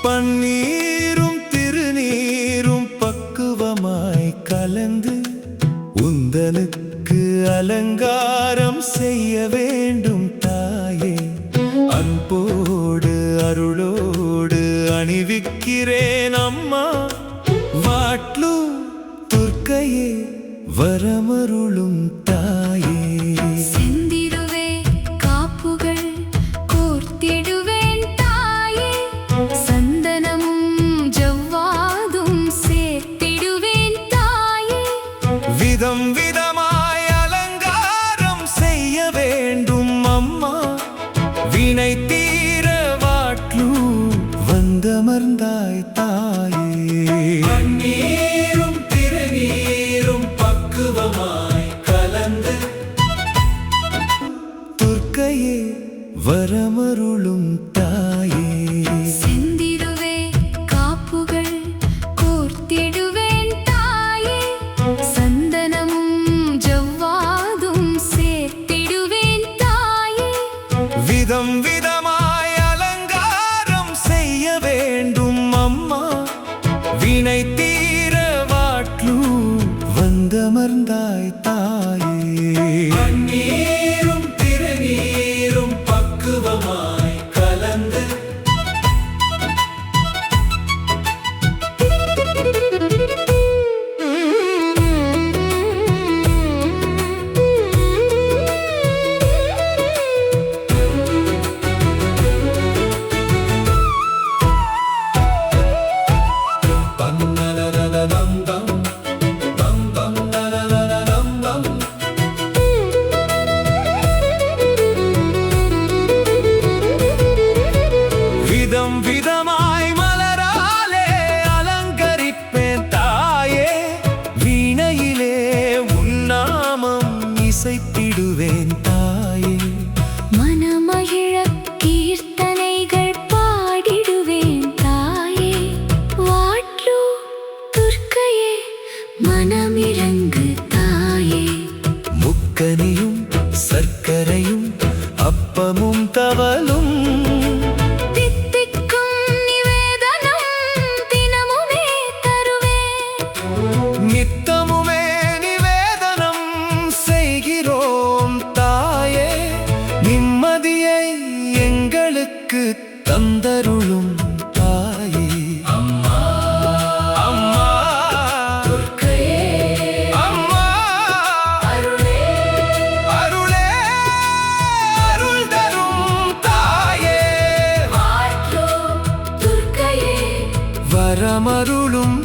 பன்னீரும் திருநீரும் பக்குவமாய் கலந்து உந்தனுக்கு அலங்காரம் செய்ய வேண்டும் தாயே. அன்போடு அருளோடு அணிவிக்கிறேன் அம்மா. வாட்லு துர்க்கையே வரமருளும் தாயே. செந்திருவே காப்புகள் கோர்த்திடுவேன் தாயே. சந்தனமும் ஜவ்வாதும் சேர்த்திடுவேன் தாயே. விதம் விதமாய் அலங்காரம் செய்ய வேண்டும் அம்மா. வினை தீர வாட்லு வந்தமர்ந்தாய் தாயே. பன்னீரும் திருநீரும் பக்குவமாய் கலந்து துர்க்கையே வரமருளும் தாயே. செந்திருவே காப்புகள் கோர்த்திடுவேன் தாயே. சந்தனமும் ஜவ்வாதும் சேர்த்திடுவேன் தாயே. விதம் விதமாய் அலங்காரம் செய்ய வேண்டும் அம்மா. வினை தீர வாட்லு வந்தமர்ந்தாய் தாயே. பன்னீரும் திருநீரும் பக்குவமாய் கலந்து விதம் விதமாய் மலராலே அலங்கரிப்பேன் தாயே. வீணையிலே உன்னாமம் இசைத்திடுவேன் தாயே. மனமகிழ கீர்த்தனைகள் பாடிடுவேன் தாயே. வாட்லு துர்க்கையே மனமிரங்கு தாயே. முக்கனியும் சர்க்கரையும் அப்பமும் தவலும் தித்திக்கும் நிவேதனம் தினமுமே தருவேன். நித்தமுமே நிவேதனம் செய்கிறோம் தாயே. நிம்மதியை எங்களுக்கு தந்தருளும் தாயே. அம்மா அம்மா துர்க்கையே அம்மா அருளே அருளே அருள் தரும் தாயே. வாட்லு துர்க்கையே வரமருளும்